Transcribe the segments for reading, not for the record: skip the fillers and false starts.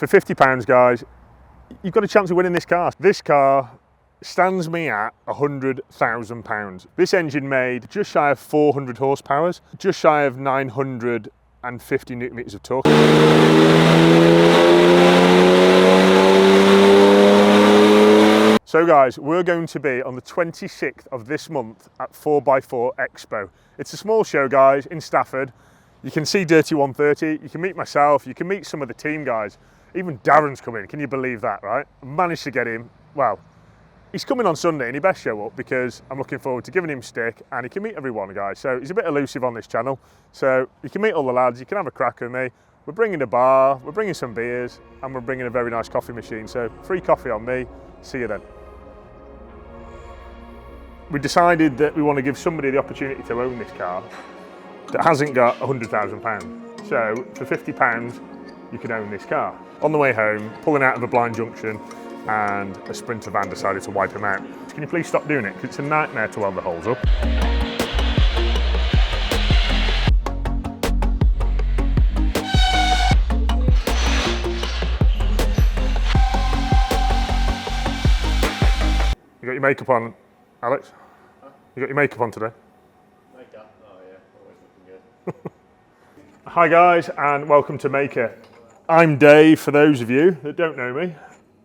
for £50, guys, you've got a chance of winning this car. This car stands me at £100,000. This engine made just shy of 400 horsepower, just shy of 950 newton meters of torque. So guys, we're going to be on the 26th of this month at 4x4 Expo. It's a small show, guys, in Stafford. You can see Dirty 130, you can meet myself, you can meet some of the team guys. Even Darren's coming, can you believe that, right? I managed to get him, well, he's coming on Sunday and he best show up because I'm looking forward to giving him stick and he can meet everyone, guys. So he's a bit elusive on this channel. So you can meet all the lads, you can have a crack with me. We're bringing a bar, we're bringing some beers, and we're bringing a very nice coffee machine. So free coffee on me, see you then. We decided that we want to give somebody the opportunity to own this car that hasn't got £100,000. So for £50, you can own this car. On the way home, pulling out of a blind junction, and a Sprinter van decided to wipe him out. Can you please stop doing it? Because it's a nightmare to weld the holes up. You got your makeup on, Alex? Huh? You got your makeup on today? Makeup? Oh yeah, always looking good. Hi guys, and welcome to Mahker. I'm Dave, for those of you that don't know me,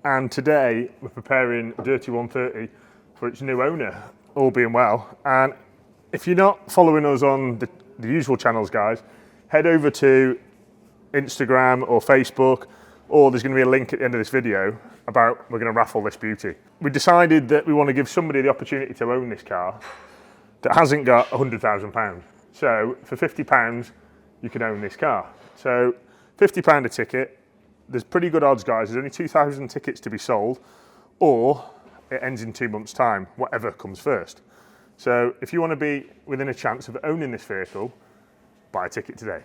and today we're preparing Dirty 130 for its new owner, all being well. And if you're not following us on the usual channels, guys, head over to Instagram or Facebook, or there's going to be a link at the end of this video about we're going to raffle this beauty. We decided that we want to give somebody the opportunity to own this car that hasn't got £100,000. So for £50, you can own this car. So £50 a ticket. There's pretty good odds, guys. There's only 2,000 tickets to be sold, or it ends in 2 months' time, whatever comes first. So if you want to be within a chance of owning this vehicle, buy a ticket today.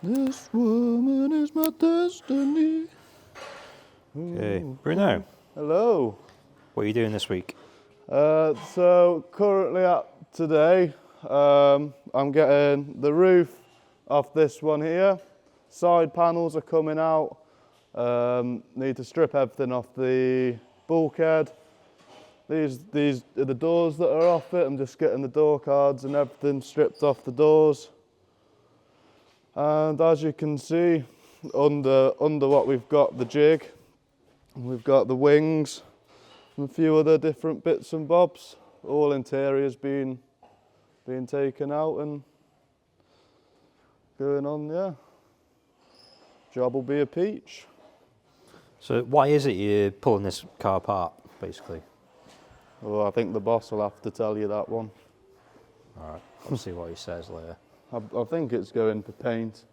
This woman is my destiny. Okay, Bruno. Hello. What are you doing this week? So currently today, I'm getting the roof off this one here. Side panels are coming out. Need to strip everything off the bulkhead. These are the doors that are off it. I'm just getting the door cards and everything stripped off the doors. And as you can see, under what we've got the jig, we've got the wings and a few other different bits and bobs. All interiors being taken out and going on, yeah. Job will be a peach. So why is it you're pulling this car apart, basically? Well, I think the boss will have to tell you that one. All right, I'll see what he says later. I think it's going for paint,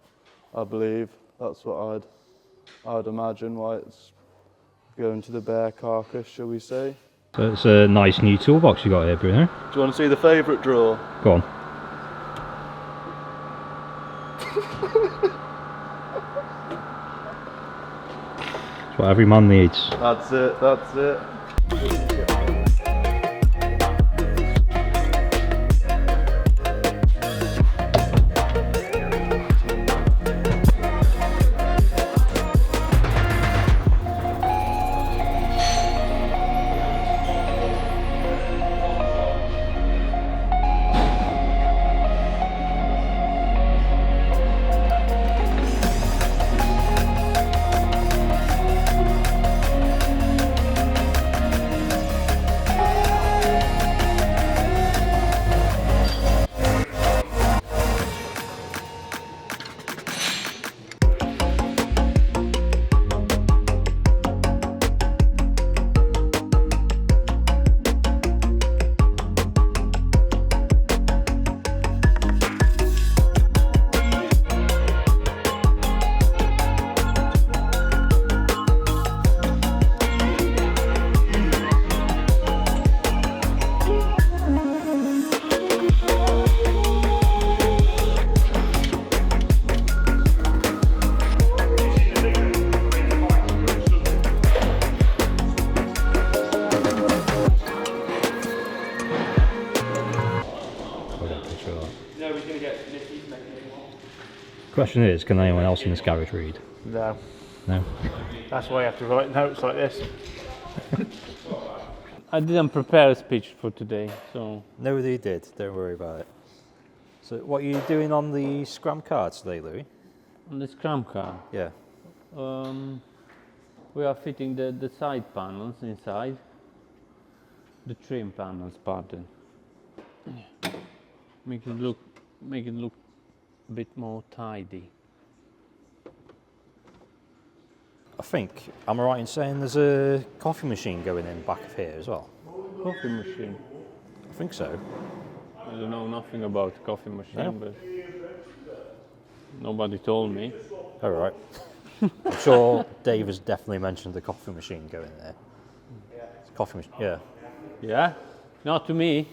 I believe. That's what I'd imagine why it's going to the bare carcass, shall we say. So it's a nice new toolbox you got here, Bruno. Do you want to see the favourite drawer? Go on. It's what every man needs. That's it, that's it. picture of that. No, we're going to get Nicky's making it more. Question is, can anyone else in this garage read? No. No? That's why I have to write notes like this. I didn't prepare a speech for today, so... Nobody did, don't worry about it. So what are you doing on the Scram car today, Louis? On the Scram car, Yeah. we are fitting the side panels inside. The trim panels, pardon. Make it look a bit more tidy. I think, am I right in saying there's a coffee machine going in back of here as well? Coffee machine. I think so. I don't know nothing about coffee machine, No? but nobody told me. All right. I'm sure Dave has definitely mentioned the coffee machine going there. It's a coffee machine, yeah. Yeah? Not to me.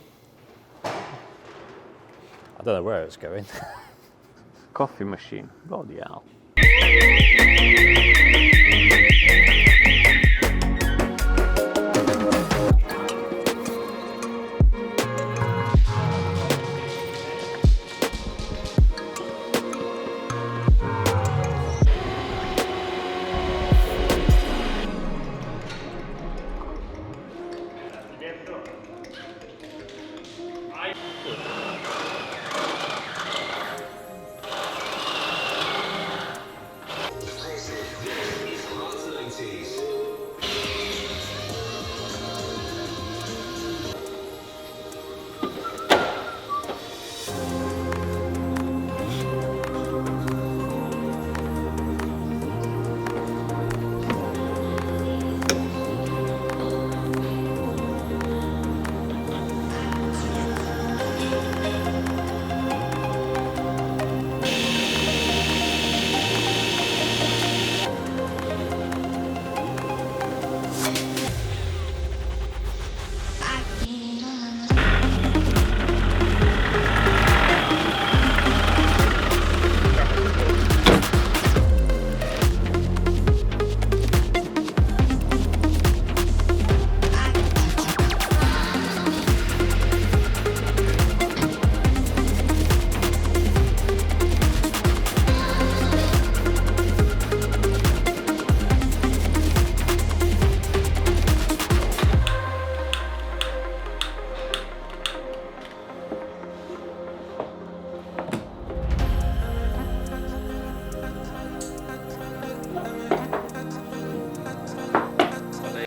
I don't know where it's going. Coffee machine. Bloody hell.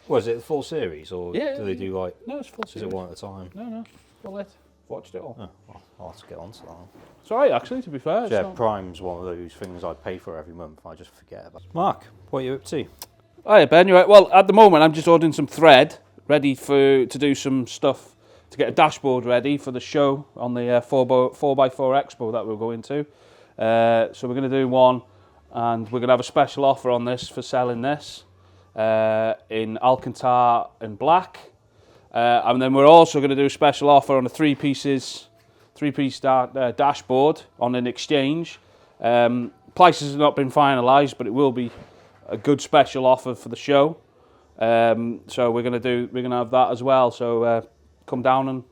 Was it the full series, or Yeah, do they do like? No, it's full Is it series. one at a time? No, full it. Watched it all. Oh, well, I'll have to get onto that one. It's alright actually, to be fair. It's Yeah, not- Prime's one of those things I pay for every month. I just forget about. Mark, what are you up to? Hiya Ben, you right? Well, at the moment I'm just ordering some thread, ready to do some stuff to get a dashboard ready for the show on the 4x4 Expo that we're going to. So we're going to do one, and we're going to have a special offer on this for selling this in Alcantara and black. And then we're also going to do a special offer on a three-piece dashboard on an exchange. Prices have not been finalised, but it will be a good special offer for the show. So we're going to have that as well. So come down and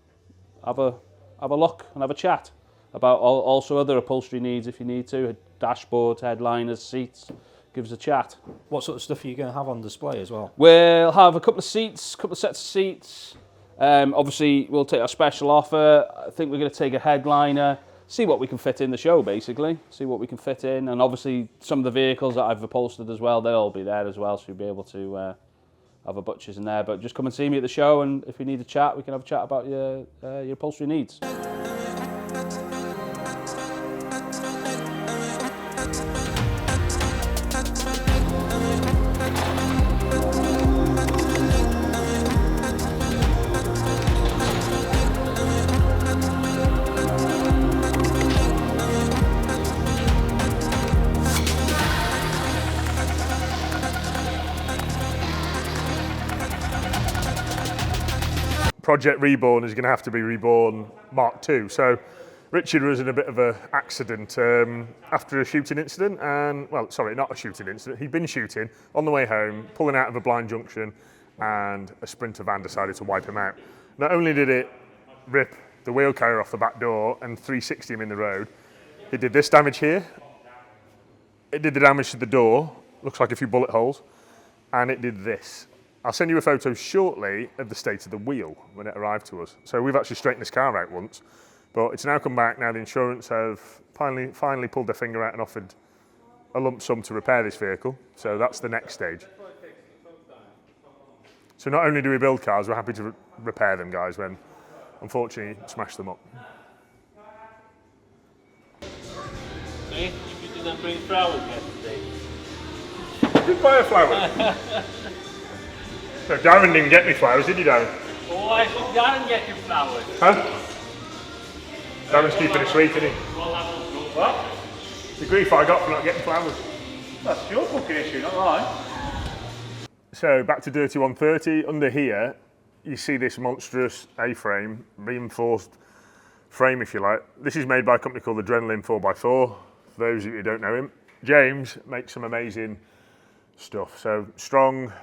have a look and have a chat about also other upholstery needs if you need to. Dashboards, headliners, seats. Give us a chat. What sort of stuff are you going to have on display as well? We'll have a couple of seats, couple of sets of seats. Obviously, we'll take our special offer. I think we're going to take a headliner, see what we can fit in the show, basically. See what we can fit in. And obviously, some of the vehicles that I've upholstered as well, they'll all be there as well, so you'll be able to have a butchers in there. But just come and see me at the show, and if you need a chat, we can have a chat about your upholstery needs. Project Reborn is going to have to be Reborn Mark II. So Richard was in a bit of an accident after a shooting incident, and, well, sorry, not a shooting incident. He'd been shooting on the way home, pulling out of a blind junction, and a Sprinter van decided to wipe him out. Not only did it rip the wheel carrier off the back door and 360 him in the road. It did this damage here. It did the damage to the door. Looks like a few bullet holes. And it did this. I'll send you a photo shortly of the state of the wheel when it arrived to us. So we've actually straightened this car out once, but it's now come back. Now the insurance have finally pulled their finger out and offered a lump sum to repair this vehicle. So that's the next stage. So not only do we build cars, we're happy to repair them, guys, when unfortunately smash them up. See, you didn't bring flowers yesterday. Did buy a flower? So Darren didn't get me flowers, did you, Darren? Oh, I should Darren get you flowers. Huh? Darren's keeping it sweet, isn't he? What? The grief I got for not getting flowers. That's your cooking issue, not mine. So back to Dirty 130. Under here, you see this monstrous A-frame, reinforced frame, if you like. This is made by a company called Adrenaline 4x4. For those of you who don't know him, James makes some amazing stuff. So strong.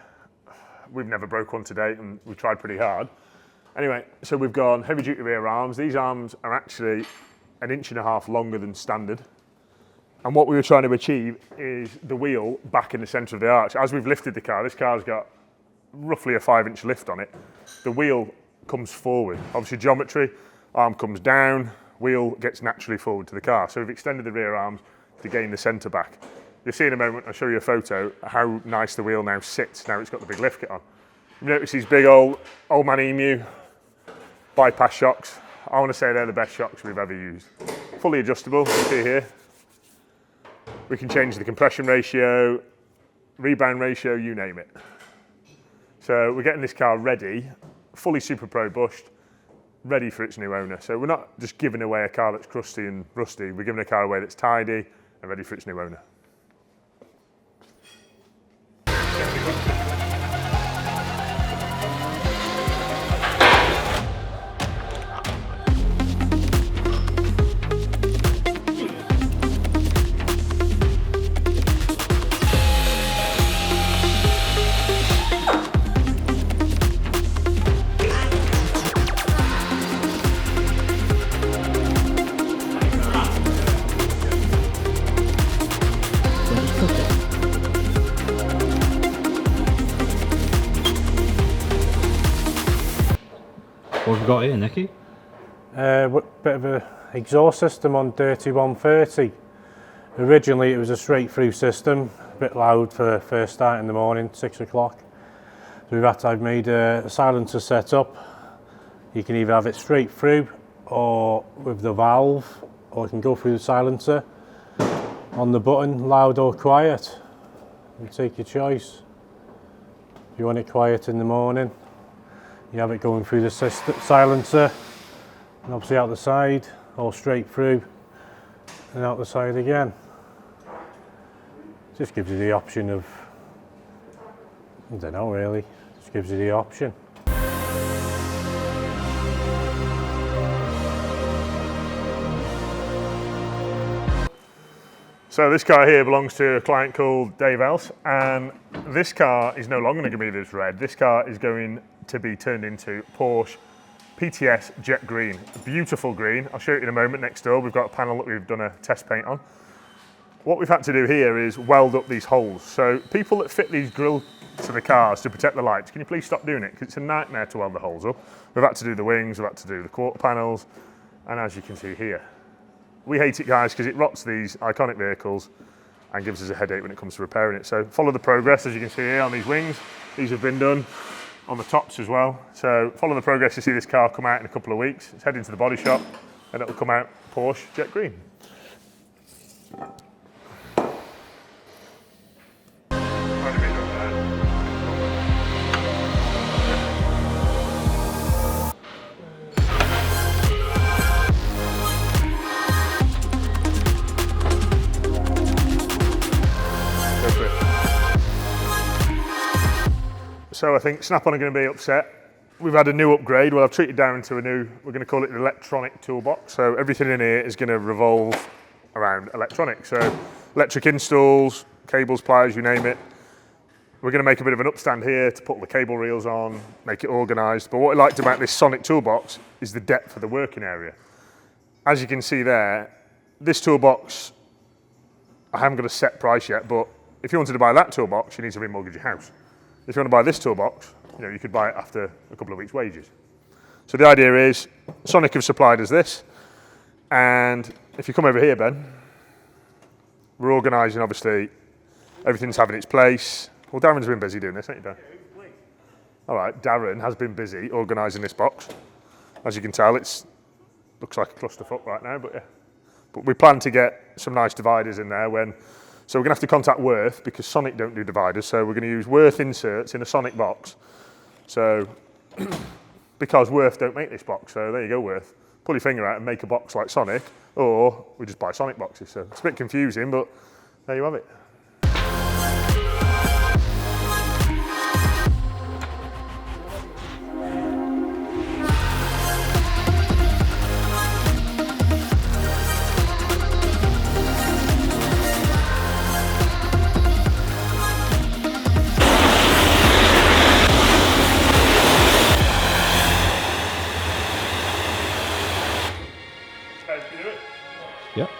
We've never broke one to date, and we've tried pretty hard. Anyway, so we've gone heavy duty rear arms. These arms are actually 1.5 inches longer than standard. And what we were trying to achieve is the wheel back in the centre of the arch. As we've lifted the car, this car's got roughly a 5-inch lift on it. The wheel comes forward. Obviously geometry, arm comes down, wheel gets naturally forward to the car. So we've extended the rear arms to gain the centre back. You'll see in a moment, I'll show you a photo, how nice the wheel now sits. Now it's got the big lift kit on. You notice these big old man emu bypass shocks. I want to say they're the best shocks we've ever used. Fully adjustable, you see here. We can change the compression ratio, rebound ratio, you name it. So we're getting this car ready, fully Super Pro bushed, ready for its new owner. So we're not just giving away a car that's crusty and rusty, we're giving a car away that's tidy and ready for its new owner. What have we got here, Nicky? Bit of a exhaust system on Dirty 130. Originally it was a straight through system, a bit loud for the first start in the morning, 6 o'clock. So I've made a silencer set up. You can either have it straight through or with the valve, or you can go through the silencer on the button, loud or quiet. You take your choice. If you want it quiet in the morning, you have it going through the silencer and obviously out the side, or straight through and out the side again. Just gives you the option of, I don't know really, just gives you the option. So this car here belongs to a client called Dave Ellis, and this car is no longer going to be this red. This car is going to be turned into Porsche PTS Jet Green. Beautiful green. I'll show you in a moment. Next door we've got a panel that we've done a test paint on. What we've had to do here is weld up these holes. So people that fit these grills to the cars to protect the lights, can you please stop doing it? Because it's a nightmare to weld the holes up. We've had to do the wings, we've had to do the quarter panels, and as you can see here, we hate it, guys, because it rots these iconic vehicles and gives us a headache when it comes to repairing it. So follow the progress, as you can see here on these wings. These have been done on the tops as well. So follow the progress to see this car come out in a couple of weeks. It's heading to the body shop and it'll come out Porsche Jet Green. So I think Snap-on are going to be upset. We've had a new upgrade. Well, I've treated Darren to a new, we're going to call it the electronic toolbox. So everything in here is going to revolve around electronics. So electric installs, cables, pliers, you name it. we're going to make a bit of an upstand here to put all the cable reels on, make it organised. But what I liked about this Sonic toolbox is the depth of the working area. As you can see there, this toolbox, I haven't got a set price yet, but if you wanted to buy that toolbox, you need to remortgage your house. If you want to buy this toolbox, you could buy it after a couple of weeks' wages. So the idea is, Sonic have supplied us this, and if you come over here, Ben, we're organising, obviously, everything's having its place. Well, Darren's been busy doing this, hasn't he, Dan? All right, Darren has been busy organising this box. As you can tell, it looks like a clusterfuck right now, but yeah. But we plan to get some nice dividers in there so we're going to have to contact Worth because Sonic don't do dividers, so we're going to use Worth inserts in a Sonic box. So, because Worth don't make this box, so there you go, Worth. Pull your finger out and make a box like Sonic, or we just buy Sonic boxes. So it's a bit confusing, but there you have it. Yep.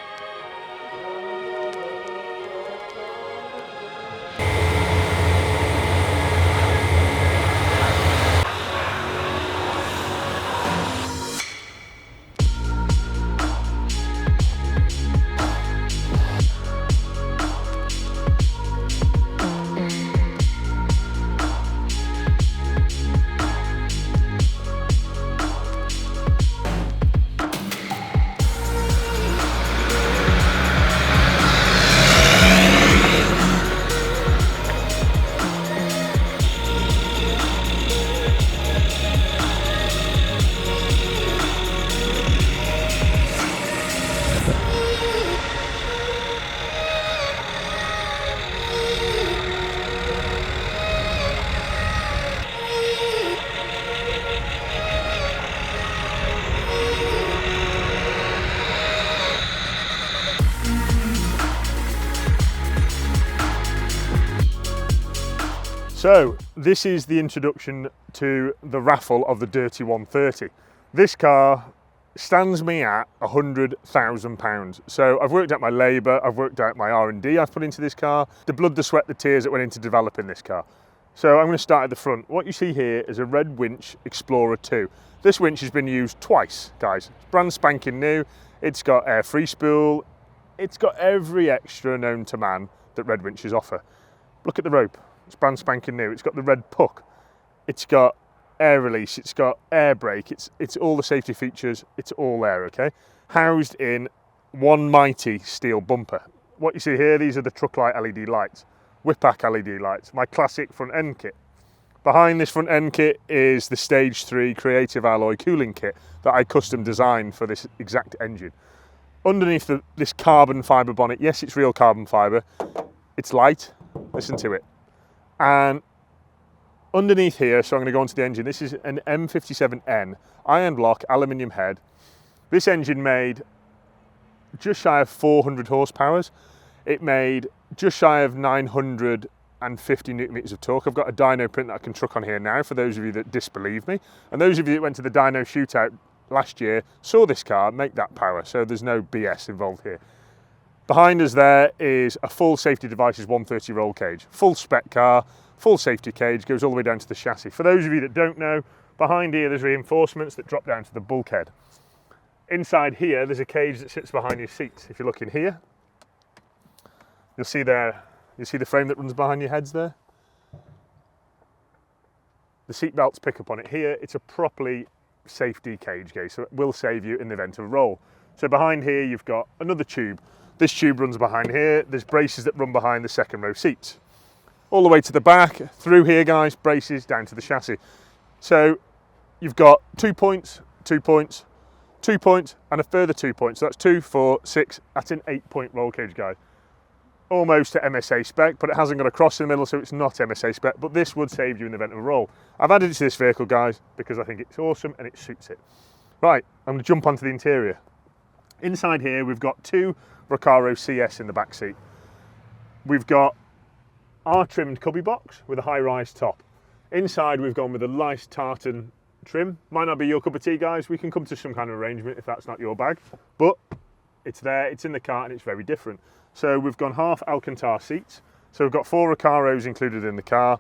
So this is the introduction to the Raffle of the Dirty 130. This car stands me at £100,000. So I've worked out my labour, I've worked out my R&D I've put into this car, the blood, the sweat, the tears that went into developing this car. So I'm going to start at the front. What you see here is a red winch Explorer 2. This winch has been used twice, guys. It's brand spanking new. It's got air free spool. It's got every extra known to man that red winches offer. Look at the rope. It's brand spanking new. It's got the red puck. It's got air release. It's got air brake. It's all the safety features. It's all there, okay? Housed in one mighty steel bumper. What you see here, these are the truck light LED lights. Whip-Pack LED lights. My classic front end kit. Behind this front end kit is the Stage 3 Creative Alloy cooling kit that I custom designed for this exact engine. Underneath this carbon fibre bonnet, yes, it's real carbon fibre. It's light. Listen to it. And underneath here, so I'm going to go onto the engine, this is an M57N iron block aluminium head. This engine made just shy of 400 horsepower. It made just shy of 950 newton meters of torque. I've got a dyno print that I can truck on here now for those of you that disbelieve me. And those of you that went to the dyno shootout last year saw this car make that power, so there's no BS involved here. Behind us there is a full safety devices 130 roll cage, full spec car, full safety cage, goes all the way down to the chassis. For those of you that don't know, behind here there's reinforcements that drop down to the bulkhead. Inside here there's a cage that sits behind your seats. If you look in here, you'll see the frame that runs behind your heads there. The seat belts pick up on it here. It's a properly safety cage gauge, so it will save you in the event of a roll. So behind here you've got another tube. This tube runs behind here. There's braces that run behind the second row seats. All the way to the back, through here guys, braces down to the chassis. So you've got 2 points, 2 points, 2 points, and a further 2 points. So that's 2, 4, 6, that's an 8-point roll cage, guys. Almost to MSA spec, but it hasn't got a cross in the middle, so it's not MSA spec, but this would save you in the event of a roll. I've added it to this vehicle, guys, because I think it's awesome and it suits it. Right, I'm going to jump onto the interior. Inside here, we've got 2 Recaro CS in the back seat. We've got our trimmed cubby box with a high-rise top. Inside we've gone with a light tartan trim. Might not be your cup of tea, guys. We can come to some kind of arrangement if that's not your bag, but it's there, it's in the car, and it's very different. So we've gone half Alcantara seats. So we've got 4 Recaros included in the car.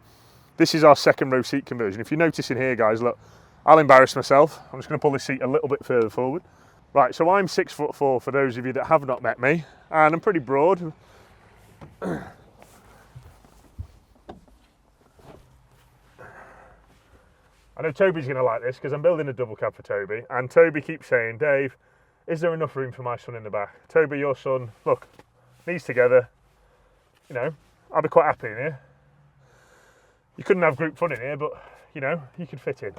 This is our second row seat conversion. If you notice in here, guys, look, I'll embarrass myself. I'm just going to pull this seat a little bit further forward. Right, so I'm 6'4" for those of you that have not met me, and I'm pretty broad. I know Toby's going to like this because I'm building a double cab for Toby, and Toby keeps saying, Dave, is there enough room for my son in the back? Toby, your son, look, knees together, you know, I'd be quite happy in here. You couldn't have group fun in here, but, you know, you could fit in.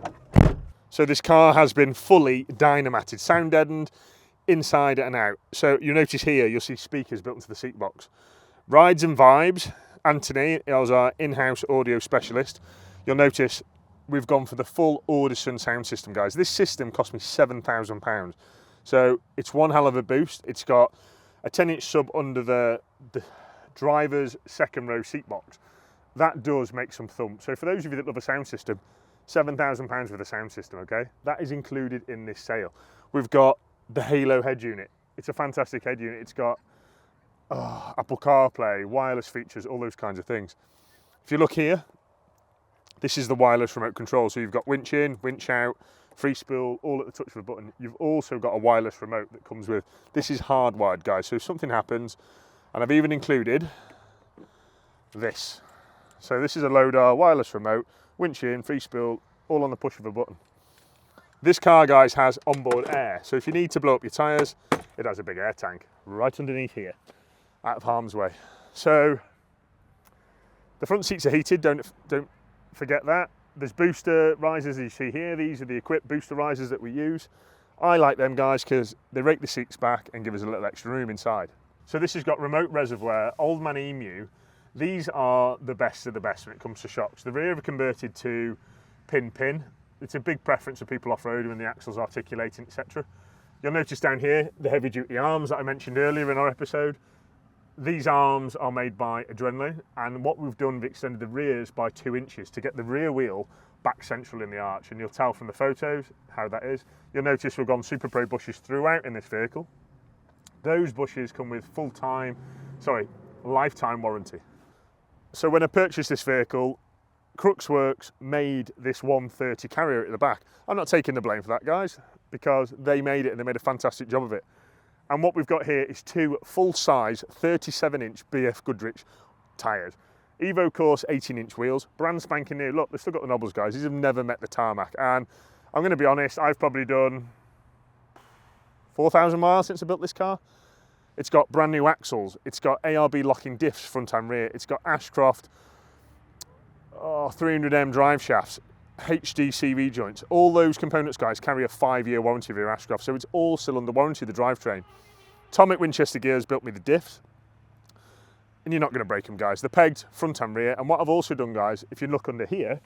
So this car has been fully dynamated, sound deadened, inside and out. So you'll notice here, you'll see speakers built into the seat box. Rides and Vibes, Anthony is our in-house audio specialist. You'll notice we've gone for the full Audison sound system, guys. This system cost me £7,000. So it's one hell of a boost. It's got a 10-inch sub under the driver's second row seat box. That does make some thump. So for those of you that love a sound system, £7,000 with a sound system, okay? That is included in this sale. We've got the Halo head unit. It's a fantastic head unit. It's got Apple CarPlay, wireless features, all those kinds of things. If you look here, this is the wireless remote control. So you've got winch in, winch out, free spool, all at the touch of a button. You've also got a wireless remote that comes with. This is hardwired, guys. So if something happens, and I've even included this. So this is a Lodar wireless remote, winch in, free spool, all on the push of a button. This car, guys, has onboard air. So if you need to blow up your tyres, it has a big air tank right underneath here, out of harm's way. So the front seats are heated, don't forget that. There's booster risers, as you see here. These are the equipped booster risers that we use. I like them, guys, because they rake the seats back and give us a little extra room inside. So this has got remote reservoir, Old Man Emu. These are the best of the best when it comes to shocks. The rear are converted to pin-pin. It's a big preference for people off-road when the axle's articulating, etc. You'll notice down here the heavy-duty arms that I mentioned earlier in our episode. These arms are made by Adrenaline, and what we've done, we've extended the rears by 2 inches to get the rear wheel back central in the arch, and you'll tell from the photos how that is. You'll notice we've gone Super Pro bushes throughout in this vehicle. Those bushes come with lifetime warranty. So when I purchased this vehicle, Crooksworks made this 130 carrier at the back. I'm not taking the blame for that, guys, because they made it and they made a fantastic job of it. And what we've got here is 2 full-size 37-inch BF Goodrich tyres. Evo Course 18-inch wheels, brand spanking new. Look, they've still got the knobbles, guys. These have never met the tarmac. And I'm going to be honest, I've probably done 4,000 miles since I built this car. It's got brand new axles. It's got ARB locking diffs front and rear. It's got Ashcroft 300M drive shafts, HD CV joints. All those components, guys, carry a 5-year warranty of your Ashcroft. So it's all still under warranty, the drivetrain. Tomic Winchester gears built me the diffs. And you're not going to break them, guys. They're pegged front and rear. And what I've also done, guys, if you look under here,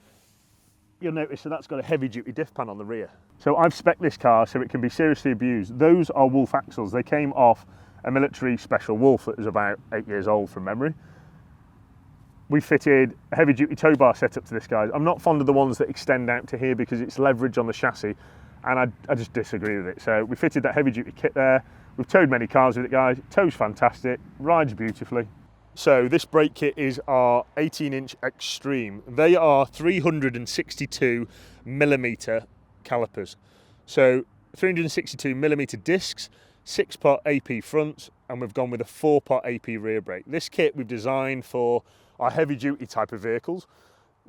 you'll notice that that's got a heavy-duty diff pan on the rear. So I've spec'd this car so it can be seriously abused. Those are Wolf axles. They came off a military special Wolf that was about 8 years old from memory. We fitted a heavy-duty tow bar setup to this, guys. I'm not fond of the ones that extend out to here because it's leverage on the chassis, and I just disagree with it. So we fitted that heavy-duty kit there. We've towed many cars with it, guys. Tow's fantastic, rides beautifully. So this brake kit is our 18-inch Extreme. They are 362mm calipers. So 362mm discs, 6-pot AP fronts, and we've gone with a 4-pot AP rear brake. This kit we've designed for our heavy-duty type of vehicles.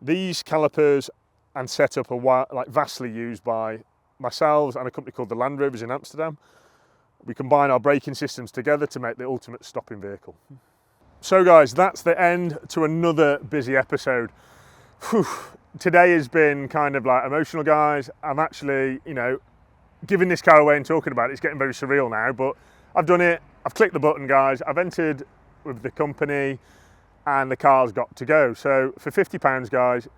These calipers and setup are vastly used by myself and a company called the Land Rovers in Amsterdam. We combine our braking systems together to make the ultimate stopping vehicle. So guys, that's the end to another busy episode. Whew. Today has been kind of like emotional, guys. I'm actually, giving this car away and talking about it. It's getting very surreal now, but I've done it. I've clicked the button, guys. I've entered with the company and the car's got to go. So for £50, guys,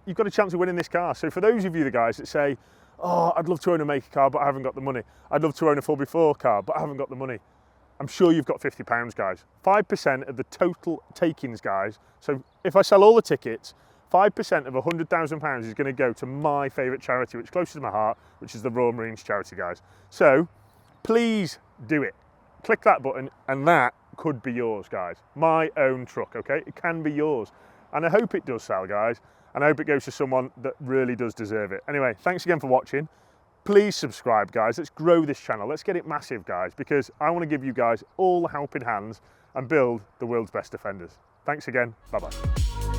you've got a chance of winning this car. So for those of you, the guys that say, oh, I'd love to own a Mahker car, but I haven't got the money. I'd love to own a 4x4 car, but I haven't got the money. I'm sure you've got £50, guys. 5% of the total takings, guys. So if I sell all the tickets, 5% of £100,000 is going to go to my favourite charity, which is closest to my heart, which is the Royal Marines charity, guys. So please do it. Click that button and that could be yours, guys. My own truck, okay? It can be yours. And I hope it does sell, guys. And I hope it goes to someone that really does deserve it. Anyway, thanks again for watching. Please subscribe, guys. Let's grow this channel. Let's get it massive, guys, because I want to give you guys all the helping hands and build the world's best defenders. Thanks again. Bye-bye.